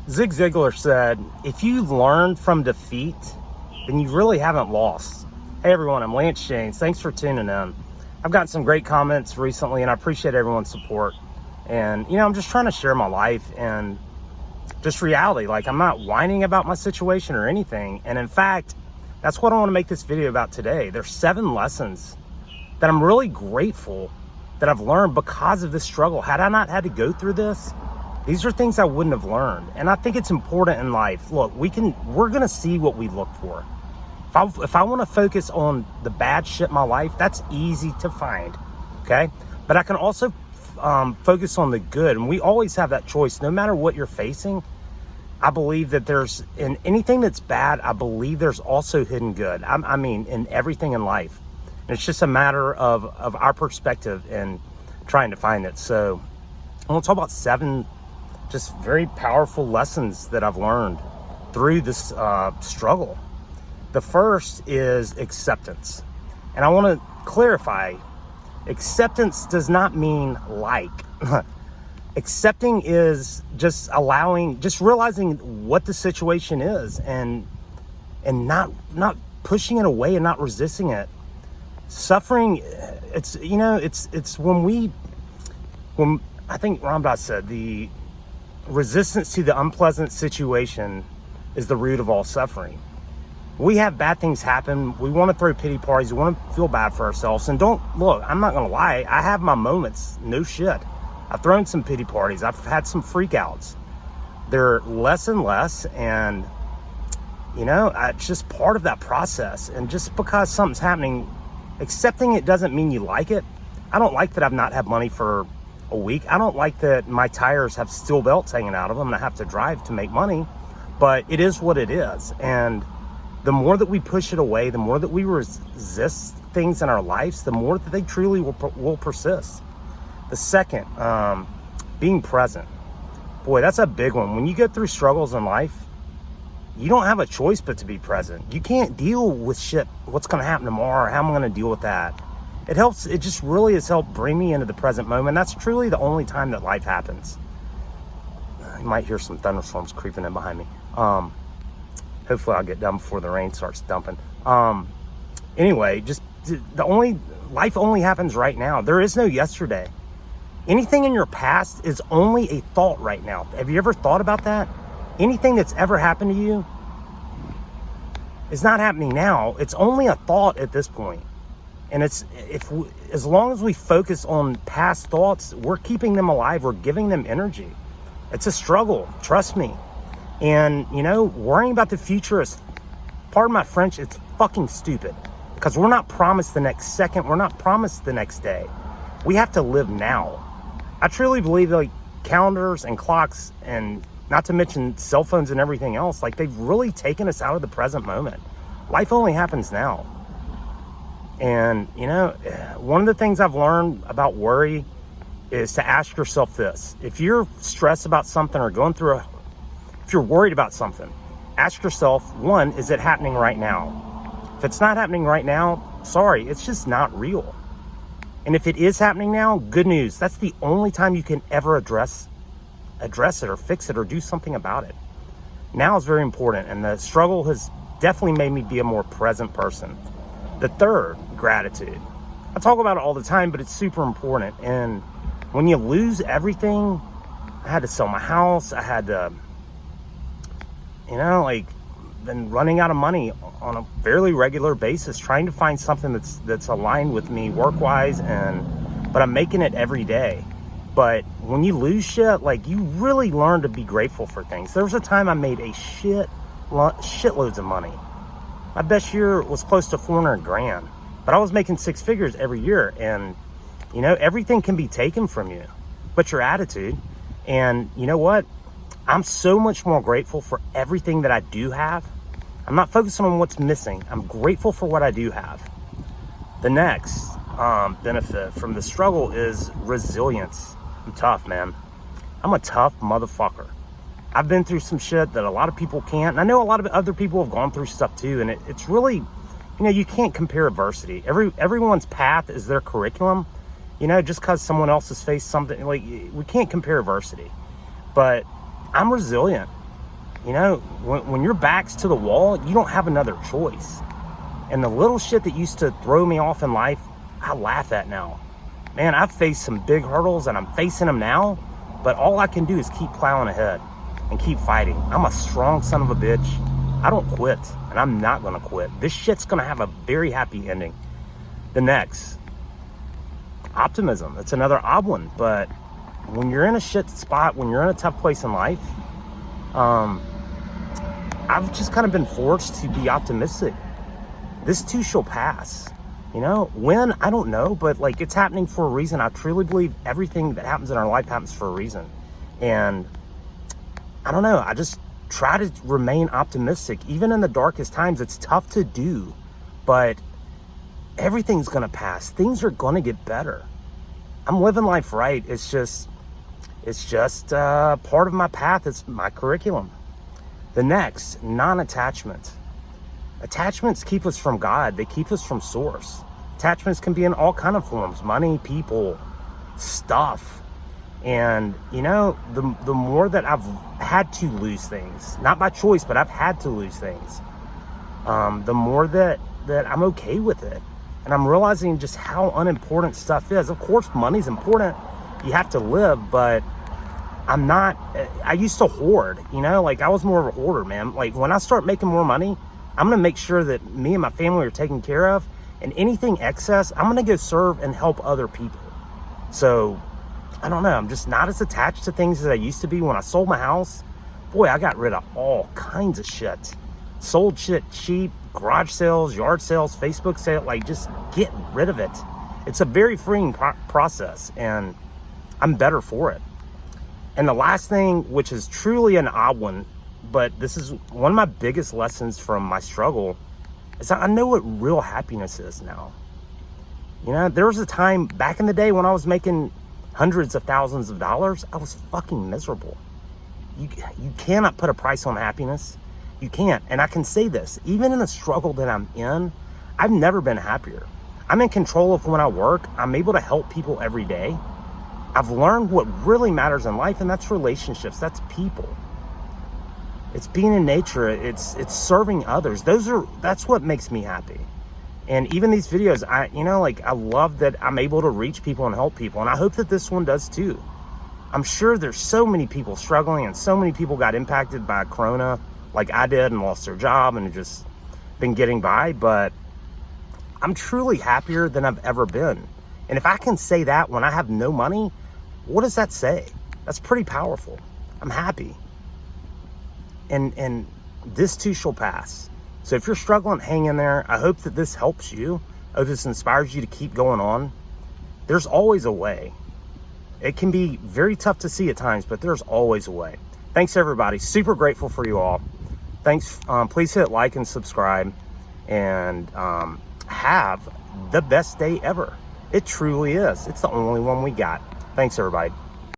Zig Ziglar said, if you learned from defeat, then you really haven't lost. Hey everyone, I'm Lance Jaynes. Thanks for tuning in. I've gotten some great comments recently and I appreciate everyone's support. And, I'm just trying to share my life and just reality. Like, I'm not whining about my situation or anything. And in fact, that's what I want to make this video about today. There's 7 lessons that I'm really grateful that I've learned because of this struggle. Had I not had to go through this, these are things I wouldn't have learned. And I think it's important in life. Look, we're going to see what we look for. If I want to focus on the bad shit in my life, that's easy to find, okay? But I can also focus on the good. And we always have that choice. No matter what you're facing, I believe that in anything that's bad, I believe there's also hidden good. I mean, in everything in life. And it's just a matter of our perspective and trying to find it. So I want to talk about 7 just very powerful lessons that I've learned through this struggle. The first is acceptance. And I want to clarify, acceptance does not mean like. Accepting is just realizing what the situation is and not pushing it away and not resisting it. Suffering, it's when I think Ram Dass said, the resistance to the unpleasant situation is the root of all suffering. We have bad things happen. We want to throw pity parties. We want to feel bad for ourselves. And look, I'm not going to lie. I have my moments. No shit. I've thrown some pity parties. I've had some freakouts. They're less and less. And, it's just part of that process. And just because something's happening, accepting it doesn't mean you like it. I don't like that I've not had money for a week. I don't like that my tires have steel belts hanging out of them and I have to drive to make money. But it is what it is. And the more that we push it away, the more that we resist things in our lives, the more that they truly will persist. The second, being present. Boy, that's a big one. When you go through struggles in life, you don't have a choice but to be present. You can't deal with shit, what's going to happen tomorrow, or how am I going to deal with that. It just really has helped bring me into the present moment. That's truly the only time that life happens. You might hear some thunderstorms creeping in behind me. Hopefully I'll get done before the rain starts dumping. Anyway, life only happens right now. There is no yesterday. Anything in your past is only a thought right now. Have you ever thought about that? Anything that's ever happened to you is not happening now. It's only a thought at this point. And as long as we focus on past thoughts, we're keeping them alive. We're giving them energy. It's a struggle. Trust me. And, worrying about the future is, pardon my French, it's fucking stupid. Because we're not promised the next second. We're not promised the next day. We have to live now. I truly believe like calendars and clocks, and not to mention cell phones and everything else, like they've really taken us out of the present moment. Life only happens now. And, one of the things I've learned about worry is to ask yourself this. If you're stressed about something or if you're worried about something, ask yourself, 1, is it happening right now? If it's not happening right now, sorry, it's just not real. And if it is happening now, good news. That's the only time you can ever address it or fix it or do something about it. Now is very important, and the struggle has definitely made me be a more present person. The third, gratitude. I talk about it all the time, but it's super important. And when you lose everything, I had to sell my house. I had to, been running out of money on a fairly regular basis, trying to find something that's aligned with me work-wise, but I'm making it every day. But when you lose shit, you really learn to be grateful for things. There was a time I made shitloads of money. My best year was close to 400 grand, but I was making 6 figures every year. And, everything can be taken from you, but your attitude. And you know what? I'm so much more grateful for everything that I do have. I'm not focusing on what's missing. I'm grateful for what I do have. The next benefit from the struggle is resilience. I'm tough, man. I'm a tough motherfucker. I've been through some shit that a lot of people can't. And I know a lot of other people have gone through stuff too. And it's really, you can't compare adversity. Everyone's path is their curriculum. Just because someone else has faced something, we can't compare adversity. But I'm resilient. You know, when your back's to the wall, you don't have another choice. And the little shit that used to throw me off in life, I laugh at now. Man, I've faced some big hurdles and I'm facing them now, but all I can do is keep plowing ahead and keep fighting. I'm a strong son of a bitch. I don't quit, and I'm not gonna quit. This shit's gonna have a very happy ending. The next, optimism. It's another odd one, but when you're in a shit spot, when you're in a tough place in life, I've just kind of been forced to be optimistic. This too shall pass. You know, when, I don't know, but like, it's happening for a reason. I truly believe everything that happens in our life happens for a reason. And I don't know, I just try to remain optimistic. Even in the darkest times, it's tough to do, but everything's gonna pass. Things are gonna get better. I'm living life right. It's just part of my path. It's my curriculum. The next, non-attachment. Attachments keep us from God. They keep us from source. Attachments can be in all kind of forms: money, people, stuff. And you know, the more that I've had to lose things, not by choice, but I've had to lose things, the more that I'm okay with it. And I'm realizing just how unimportant stuff is. Of course, money's important. You have to live, but I used to hoard, you know, like I was more of a hoarder, man. Like when I start making more money, I'm gonna make sure that me and my family are taken care of, and anything excess, I'm gonna go serve and help other people. So, I don't know, I'm just not as attached to things as I used to be. When I sold my house, boy, I got rid of all kinds of shit. Sold shit cheap, garage sales, yard sales, Facebook sale, like just get rid of it. It's a very freeing process, and I'm better for it. And the last thing, which is truly an odd one, but this is one of my biggest lessons from my struggle, is I know what real happiness is now. You know, there was a time back in the day when I was making hundreds of thousands of dollars, I was fucking miserable. You cannot put a price on happiness. You can't. And I can say this, even in the struggle that I'm in, I've never been happier. I'm in control of when I work. I'm able to help people every day. I've learned what really matters in life, and that's relationships. That's people. It's being in nature. It's serving others. That's what makes me happy. And even these videos, I love that I'm able to reach people and help people. And I hope that this one does too. I'm sure there's so many people struggling, and so many people got impacted by Corona like I did and lost their job and just been getting by. But I'm truly happier than I've ever been. And if I can say that when I have no money, what does that say? That's pretty powerful. I'm happy. And this too shall pass. So if you're struggling, hang in there. I hope that this helps you. I hope this inspires you to keep going on. There's always a way. It can be very tough to see at times, but there's always a way. Thanks, everybody. Super grateful for you all. Thanks. Please hit like and subscribe, and have the best day ever. It truly is. It's the only one we got. Thanks, everybody.